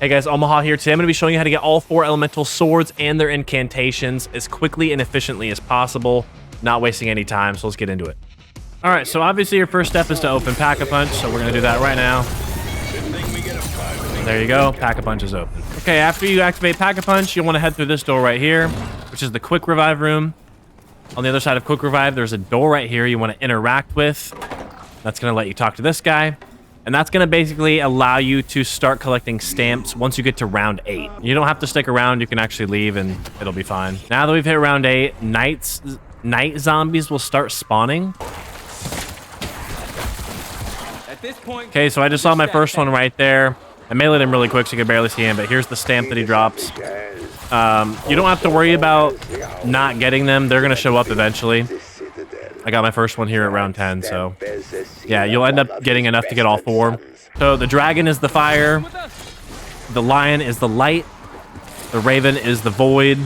Hey guys, Omaha here. Today I'm going to be showing you how to get all 4 elemental swords and their incantations as quickly and efficiently as possible, not wasting any time, so let's get into it. Alright, so obviously your first step is to open Pack-a-Punch, so we're going to do that right now. There you go, Pack-a-Punch is open. Okay, after you activate Pack-a-Punch, you'll want to head through this door right here, which is the Quick Revive room. On the other side of Quick Revive, there's a door right here you want to interact with. That's going to let you talk to this guy. And that's going to basically allow you to start collecting stamps once you get to round 8. You don't have to stick around. You can actually leave and it'll be fine. Now that we've hit round 8, night zombies will start spawning. At this point, okay, so I just saw my first one right there. I meleeed him really quick so you could barely see him, but here's the stamp that he drops. You don't have to worry about not getting them. They're going to show up eventually. I got my first one here at round 10, so yeah, you'll end up getting enough to get all 4. So the dragon is the fire, the lion is the light, the raven is the void,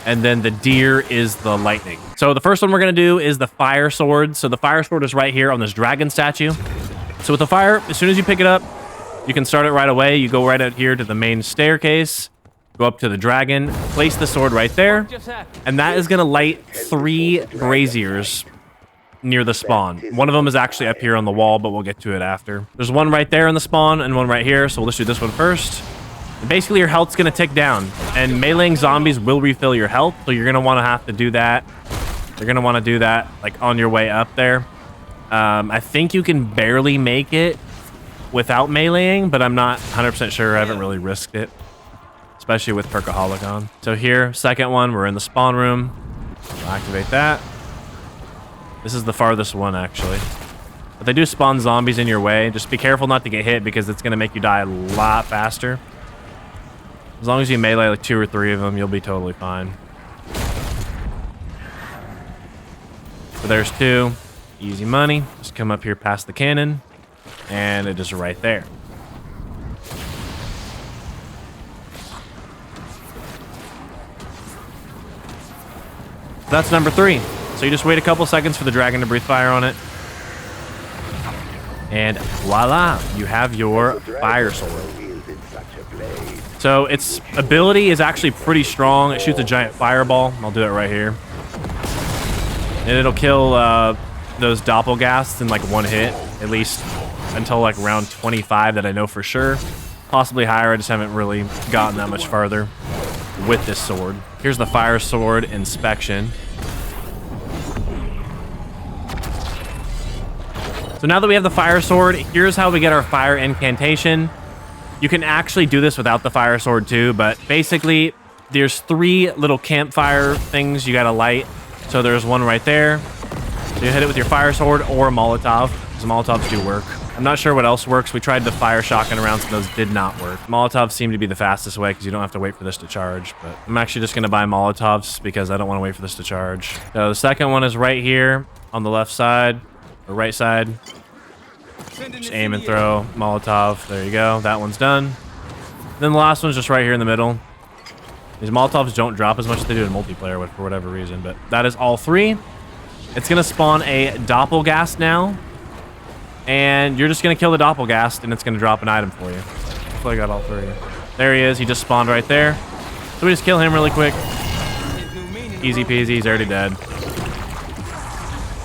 and then the deer is the lightning. So the first one we're going to do is the fire sword. So the fire sword is right here on this dragon statue. So with the fire, as soon as you pick it up, you can start it right away. You go right out here to the main staircase, go up to the dragon, place the sword right there, and that is going to light 3 braziers near the spawn. One of them is actually up here on the wall, but we'll get to it after. There's one right there in the spawn and one right here, so we'll just do this one first. And basically, your health's going to tick down, and meleeing zombies will refill your health, so you're going to want to have to do that. You're going to want to do that like on your way up there. I think you can barely make it without meleeing, but I'm not 100% sure. I haven't really risked it, especially with Perkaholic on. So here, second one, we're in the spawn room. We'll activate that. This is the farthest one, actually. But they do spawn zombies in your way. Just be careful not to get hit because it's going to make you die a lot faster. As long as you melee like 2 or 3 of them, you'll be totally fine. So there's 2. Easy money. Just come up here past the cannon. And it is right there. That's number 3. So you just wait a couple seconds for the dragon to breathe fire on it. And voila, you have your fire sword. So its ability is actually pretty strong. It shoots a giant fireball. I'll do it right here. And it'll kill those doppelgasts in like 1 hit, at least until like round 25 that I know for sure. Possibly higher, I just haven't really gotten that much farther with this sword. Here's the fire sword inspection. So now that we have the fire sword, here's how we get our fire incantation. You can actually do this without the fire sword too, but basically there's 3 little campfire things you gotta light. So there's one right there. So you hit it with your fire sword or a Molotov, because Molotovs do work. I'm not sure what else works. We tried the fire shotgun rounds and those did not work. Molotovs seem to be the fastest way because you don't have to wait for this to charge, but I'm actually just gonna buy Molotovs because I don't want to wait for this to charge. So the second one is right here on the left side. Or right side. Just aim and throw Molotov. There you go. That one's done. Then the last one's just right here in the middle. These Molotovs don't drop as much as they do in multiplayer for whatever reason, but that is all 3. It's going to spawn a Doppelgast now. And you're just going to kill the Doppelgast, and it's going to drop an item for you. Hopefully I got all 3. There he is. He just spawned right there. So we just kill him really quick. Easy peasy. He's already dead.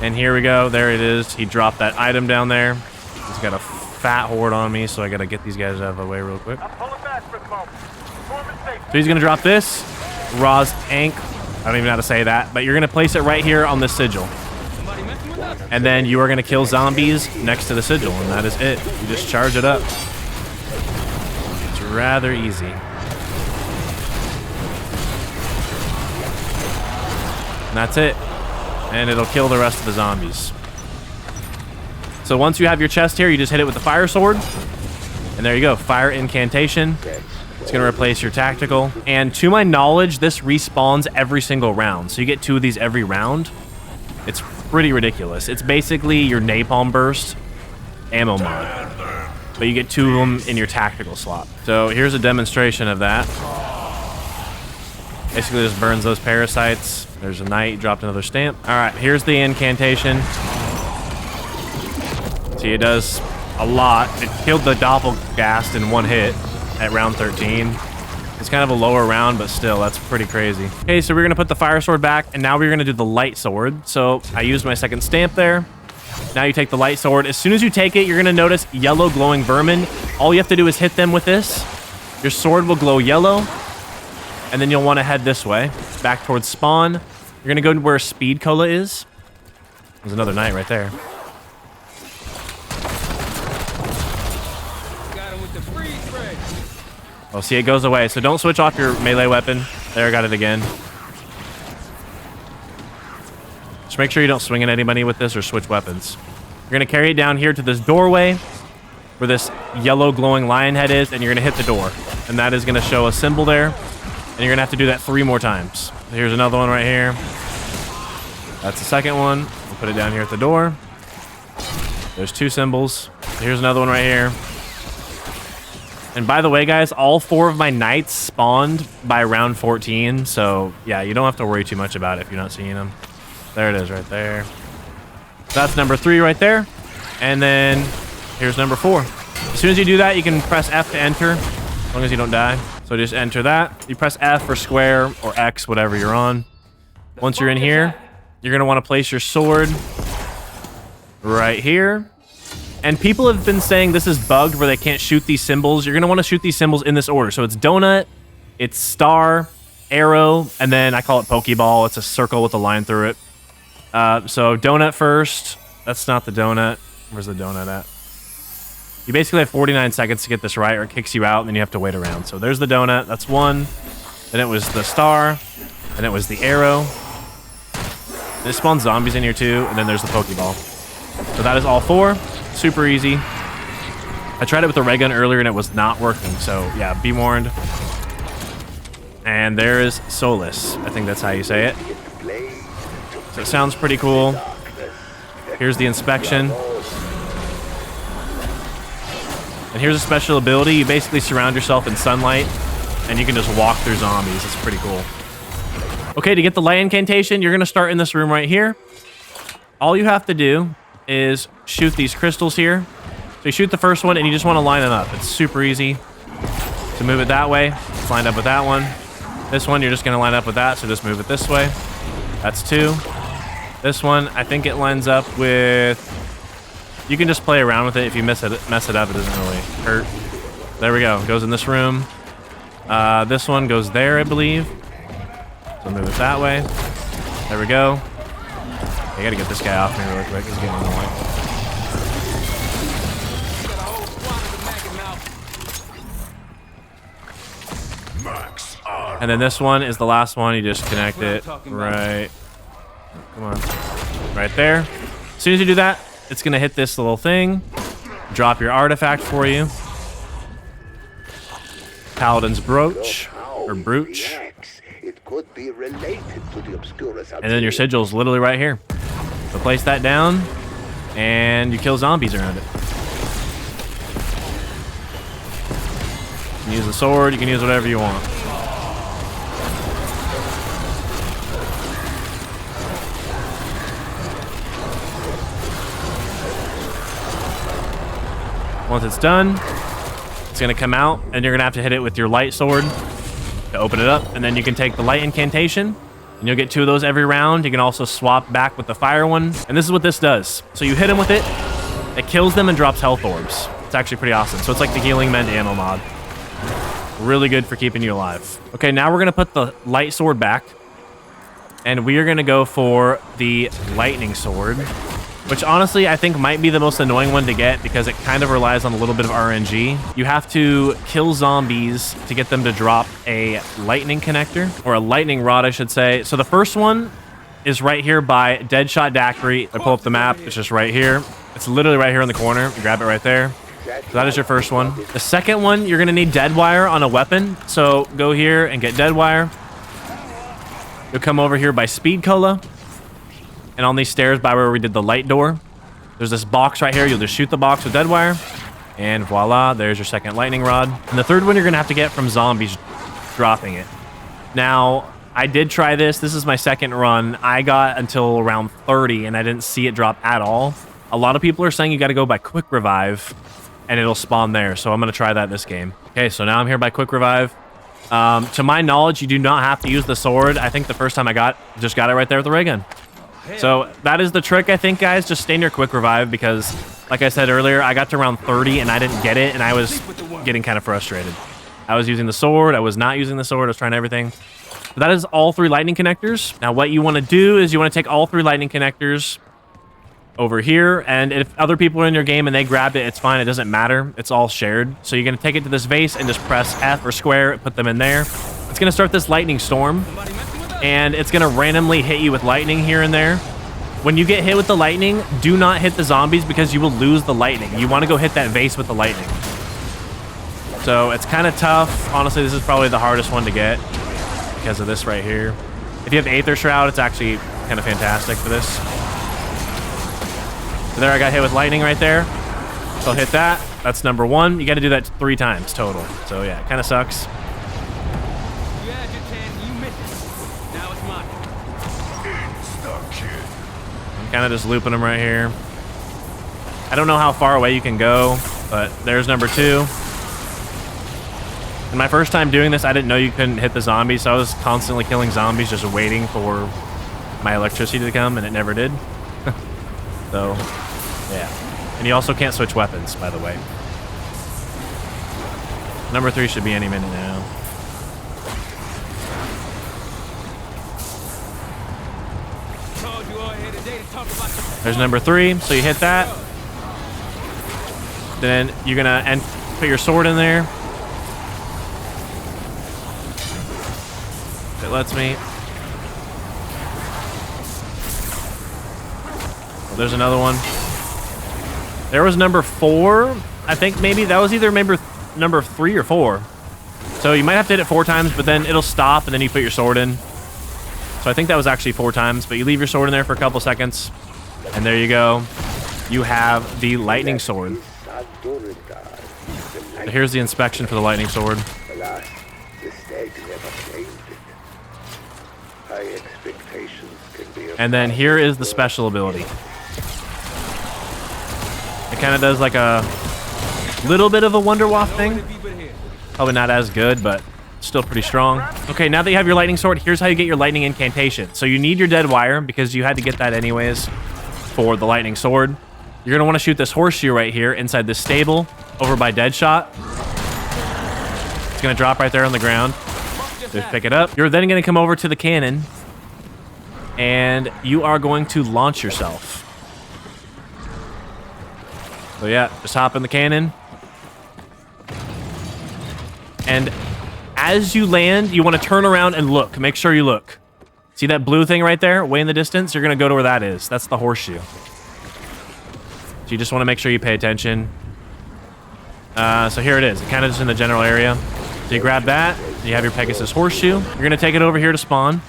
And here we go. There it is. He dropped that item down there. He's got a fat horde on me, so I got to get these guys out of the way real quick. So he's going to drop this. Raw's Ank. I don't even know how to say that, but you're going to place it right here on the sigil. And then you are going to kill zombies next to the sigil, and that is it. You just charge it up. It's rather easy. And that's it. And it'll kill the rest of the zombies. So once you have your chest here, you just hit it with the fire sword. And there you go, fire incantation. It's going to replace your tactical. And to my knowledge, this respawns every single round. So you get 2 of these every round. It's pretty ridiculous. It's basically your napalm burst ammo mod. But you get 2 of them in your tactical slot. So here's a demonstration of that. Basically just burns those parasites. There's a knight, dropped another stamp. All right, here's the incantation. See, it does a lot. It killed the Doppelgast in 1 hit. at round 13. It's kind of a lower round, but still, that's pretty crazy. Okay, so we're gonna put the fire sword back, and now we're gonna do the light sword. So I used my second stamp there. Now you take the light sword. As soon as you take it, you're gonna notice yellow glowing vermin. All you have to do is hit them with this. Your sword will glow yellow, and then you'll want to head this way, back towards spawn. You're gonna go to where Speed Cola is. There's another knight right there. Got him with the freeze spray. Oh, see, it goes away. So don't switch off your melee weapon. There, I got it again. Just make sure you don't swing at anybody with this or switch weapons. You're gonna carry it down here to this doorway where this yellow glowing lion head is, and you're gonna hit the door. And that is gonna show a symbol there. And you're gonna have to do that 3 more times. Here's another one right here. That's the second one. We'll put it down here at the door. There's 2 symbols. Here's another one right here. And by the way, guys, all 4 of my knights spawned by round 14. So yeah, you don't have to worry too much about it if you're not seeing them. There it is right there. That's number 3 right there. And then here's number 4. As soon as you do that, you can press F to enter, as long as you don't die. So just enter that. You press F for square or X, whatever you're on. Once you're in here, you're gonna want to place your sword right here. And people have been saying this is bugged where they can't shoot these symbols. You're gonna want to shoot these symbols in this order. So it's donut, it's star, arrow, and then I call it Pokeball. It's a circle with a line through it. So donut first. That's not the donut. Where's the donut at? You basically have 49 seconds to get this right, or it kicks you out, and then you have to wait around. So there's the donut. That's 1. Then it was the star. Then it was the arrow. Then it spawns zombies in here too, and then there's the Pokeball. So that is all 4. Super easy. I tried it with the ray gun earlier, and it was not working. So yeah, be warned. And there is Solais. I think that's how you say it. So it sounds pretty cool. Here's the inspection. And here's a special ability. You basically surround yourself in sunlight, and you can just walk through zombies. It's pretty cool. Okay, to get the light incantation, you're going to start in this room right here. All you have to do is shoot these crystals here. So you shoot the first one, and you just want to line them up. It's super easy to move it that way. It's lined up with that one. This one, you're just going to line up with that, so just move it this way. That's 2. This one, I think it lines up with... You can just play around with it. If you mess it up, it doesn't really hurt. There we go. It goes in this room. This one goes there, I believe. So move it that way. There we go. I gotta get this guy off me real quick. He's getting annoying. And then this one is the last one. You just connect it right. Come on. Right there. As soon as you do that, it's going to hit this little thing. Drop your artifact for you. Paladin's brooch. Or brooch. And then your sigil's literally right here. So place that down, and you kill zombies around it. You can use the sword. You can use whatever you want. Once it's done, it's going to come out, and you're going to have to hit it with your light sword to open it up. And then you can take the light incantation, and you'll get 2 of those every round. You can also swap back with the fire one. And this is what this does. So you hit them with it, it kills them and drops health orbs. It's actually pretty awesome. So it's like the Healing Mend ammo mod. Really good for keeping you alive. Okay, now we're going to put the light sword back, and we are going to go for the lightning sword, which honestly I think might be the most annoying one to get because it kind of relies on a little bit of RNG. You have to kill zombies to get them to drop a lightning connector, or a lightning rod, I should say. So the first one is right here by Deadshot Daiquiri. I pull up the map, it's just right here. It's literally right here in the corner. You grab it right there. So that is your first one. The second one, you're gonna need dead wire on a weapon. So go here and get dead wire. You'll come over here by Speed Cola. And on these stairs by where we did the light door, there's this box right here. You'll just shoot the box with dead wire. And voila, there's your second lightning rod. And the third one you're gonna have to get from zombies dropping it. Now, I did try this. This is my second run. I got until around 30 and I didn't see it drop at all. A lot of people are saying you gotta go by quick revive and it'll spawn there. So I'm gonna try that this game. Okay, so now I'm here by quick revive. To my knowledge, you do not have to use the sword. I think the first time I just got it right there with the ray gun. So that is the trick, I think, guys. Just stay near quick revive because, like I said earlier, I got to around 30 and I didn't get it, and I was getting kind of frustrated. I was using the sword. I was not using the sword. I was trying everything. But that is all 3 lightning connectors. Now, what you want to do is you want to take all 3 lightning connectors over here, and if other people are in your game and they grabbed it, it's fine. It doesn't matter. It's all shared. So you're going to take it to this vase and just press F or square, put them in there. It's going to start this lightning storm, and it's going to randomly hit you with lightning here and there. When you get hit with the lightning, do not hit the zombies because you will lose the lightning. You want to go hit that vase with the lightning. So it's kind of tough. Honestly, this is probably the hardest one to get because of this right here. If you have Aether Shroud, it's actually kind of fantastic for this. So there, I got hit with lightning right there. So I'll hit that. That's number 1. You got to do that 3 times total. So yeah, it kind of sucks. I'm kind of just looping them right here. I don't know how far away you can go, but there's number 2. And my first time doing this, I didn't know you couldn't hit the zombies, so I was constantly killing zombies just waiting for my electricity to come, and it never did. So, yeah. And you also can't switch weapons, by the way. Number 3 should be any minute now. There's number 3, so you hit that. Then you're gonna put your sword in there. If it lets me. Oh, there's another one. There was number 4. I think maybe that was either number 3 or 4. So you might have to hit it 4 times, but then it'll stop, and then you put your sword in. So I think that was actually 4 times, but you leave your sword in there for a couple seconds, and there you go. You have the lightning sword. So here's the inspection for the lightning sword. Alas, the Stag never claimed it. High expectations can be. And then here is the special ability. It kind of does like a little bit of a Wonder Waft thing. Probably not as good, but still pretty strong. Okay, now that you have your lightning sword, here's how you get your lightning incantation. So you need your dead wire because you had to get that anyways for the lightning sword. You're going to want to shoot this horseshoe right here inside this stable over by Deadshot. It's going to drop right there on the ground. Just pick it up. You're then going to come over to the cannon and you are going to launch yourself. So yeah, just hop in the cannon. And as you land, you want to turn around and look. Make sure you look. See that blue thing right there, way in the distance? You're going to go to where that is. That's the horseshoe. So you just want to make sure you pay attention. So here it is. It kind of just in the general area. So you grab that. You have your Pegasus horseshoe. You're going to take it over here to spawn.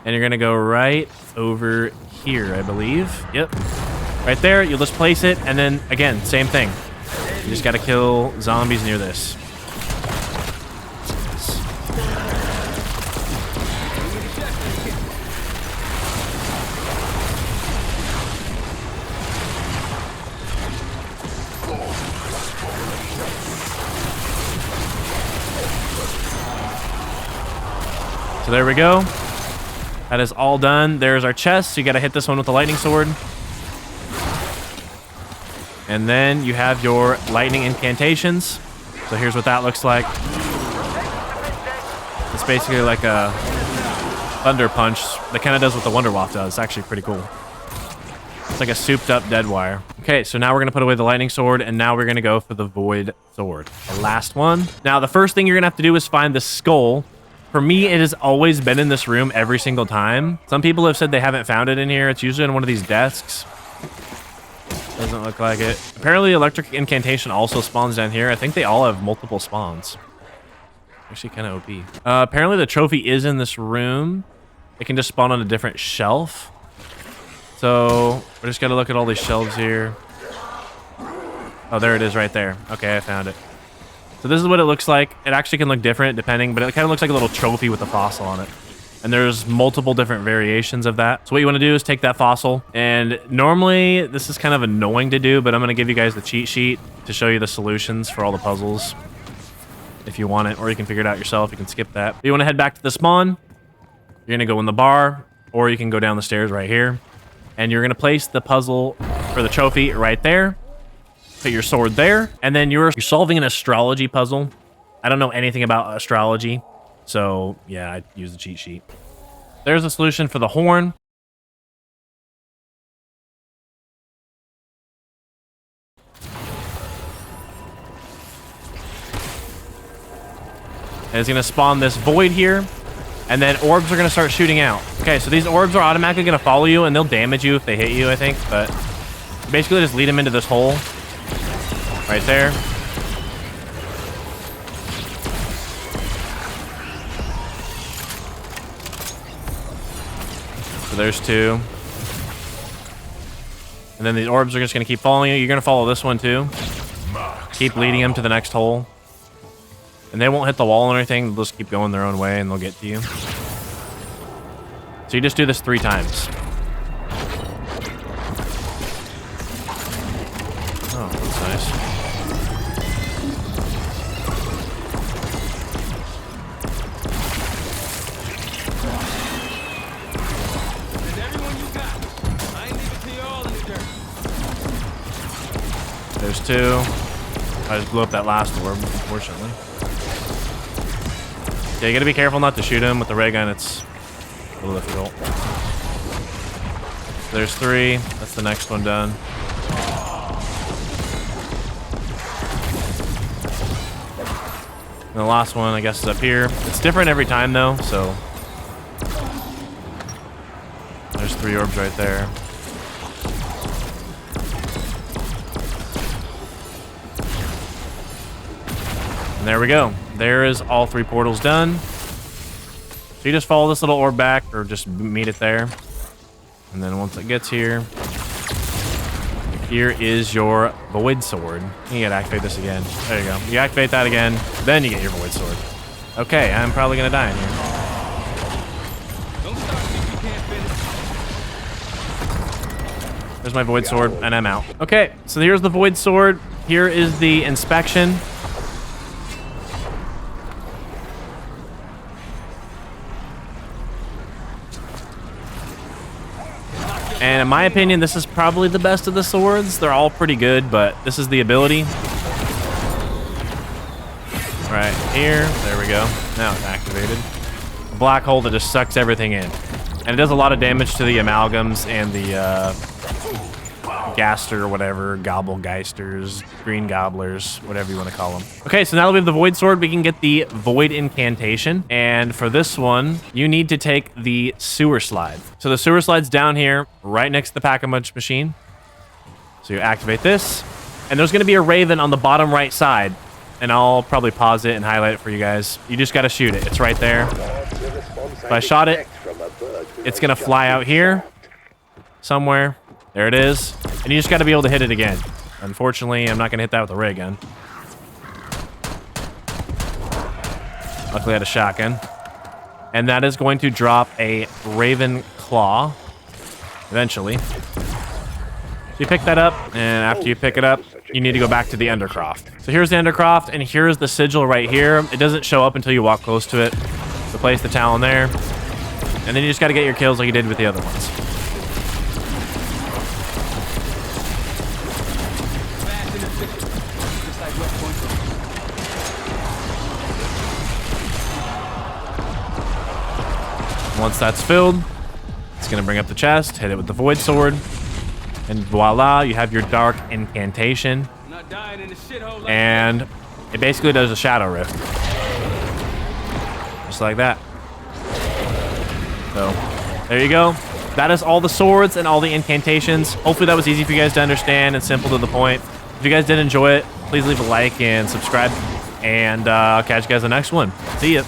And you're going to go right over here, I believe. Yep. Right there. You'll just place it. And then, again, same thing. You just got to kill zombies near this. So there we go. That is all done. There's our chest. So you got to hit this one with the lightning sword. And then you have your lightning incantations. So here's what that looks like. It's basically like a thunder punch that kind of does what the Wonder Waft does. It's actually pretty cool. It's like a souped up dead wire. Okay, so now we're going to put away the lightning sword, and now we're going to go for the void sword. The last one. Now, the first thing you're going to have to do is find the skull. For me, it has always been in this room every single time. Some people have said they haven't found it in here. It's usually on one of these desks. Doesn't look like it. Apparently, electric incantation also spawns down here. I think they all have multiple spawns. Actually, kind of OP. Apparently, the trophy is in this room. It can just spawn on a different shelf. So, we're just got to look at all these shelves here. Oh, there it is right there. Okay, I found it. So this is what it looks like. It actually can look different depending, but it kind of looks like a little trophy with a fossil on it. And there's multiple different variations of that. So what you want to do is take that fossil. And normally, this is kind of annoying to do, but I'm going to give you guys the cheat sheet to show you the solutions for all the puzzles. if you want it, or you can figure it out yourself. You can skip that. If you want to head back to the spawn, you're going to go in the bar, or you can go down the stairs right here. And you're going to place the puzzle for the trophy right there. Put your sword there. And then you're solving an astrology puzzle. I don't know anything about astrology. So, yeah, I use the cheat sheet. There's a solution for the horn. And it's going to spawn this void here. And then orbs are going to start shooting out. Okay, so these orbs are automatically going to follow you, and they'll damage you if they hit you, I think. But basically just lead them into this hole. Right there. So there's 2. And then these orbs are just going to keep following you. You're going to follow this one too. Keep leading them to the next hole. And they won't hit the wall or anything. They'll just keep going their own way and they'll get to you. So you just do this 3 times. Oh, that's nice. Is everyone you got? I ain't leaving till you all in the dirt. There's 2. I just blew up that last orb, unfortunately. Yeah, you gotta be careful not to shoot him with the ray gun. It's a little difficult. There's 3. That's the next one done. And the last one, I guess, is up here. It's different every time, though, so... There's 3 orbs right there. And there we go. There is all 3 portals done. So you just follow this little orb back, or just meet it there. And then once it gets here, here is your Void Sword. You gotta activate this again. There you go. You activate that again, then you get your Void Sword. Okay, I'm probably gonna die in here. Don't stop me if you can't finish. There's my Void Sword, and I'm out. Okay, so here's the Void Sword. Here is the inspection. And in my opinion, this is probably the best of the swords. They're all pretty good, but this is the ability. Right here. There we go. Now it's activated. A black hole that just sucks everything in. And it does a lot of damage to the amalgams and the Gaster or whatever, Gobblegeisters, Green Gobblers, whatever you want to call them. Okay, so now that we have the Void Sword, we can get the Void Incantation. And for this one, you need to take the Sewer Slide. So the Sewer Slide's down here, right next to the Pack-a-Munch machine. So you activate this, and there's going to be a Raven on the bottom right side. And I'll probably pause it and highlight it for you guys. You just got to shoot it. It's right there. If I shot it, it's going to fly out here somewhere. There it is. And you just got to be able to hit it again. Unfortunately, I'm not going to hit that with a ray gun. Luckily, I had a shotgun. And that is going to drop a Raven Claw eventually. So you pick that up, and after you pick it up, you need to go back to the Undercroft. So here's the Undercroft, and here's the sigil right here. It doesn't show up until you walk close to it. So place the talon there. And then you just got to get your kills like you did with the other ones. Once that's filled, it's going to bring up the chest, hit it with the Void Sword, and voila, you have your Dark Incantation. Not dying in the shithole like And it basically does a Shadow Rift. Just like that. So, there you go. That is all the swords and all the incantations. Hopefully that was easy for you guys to understand and simple to the point. If you guys did enjoy it, please leave a like and subscribe. And I'll catch you guys in the next one. See ya.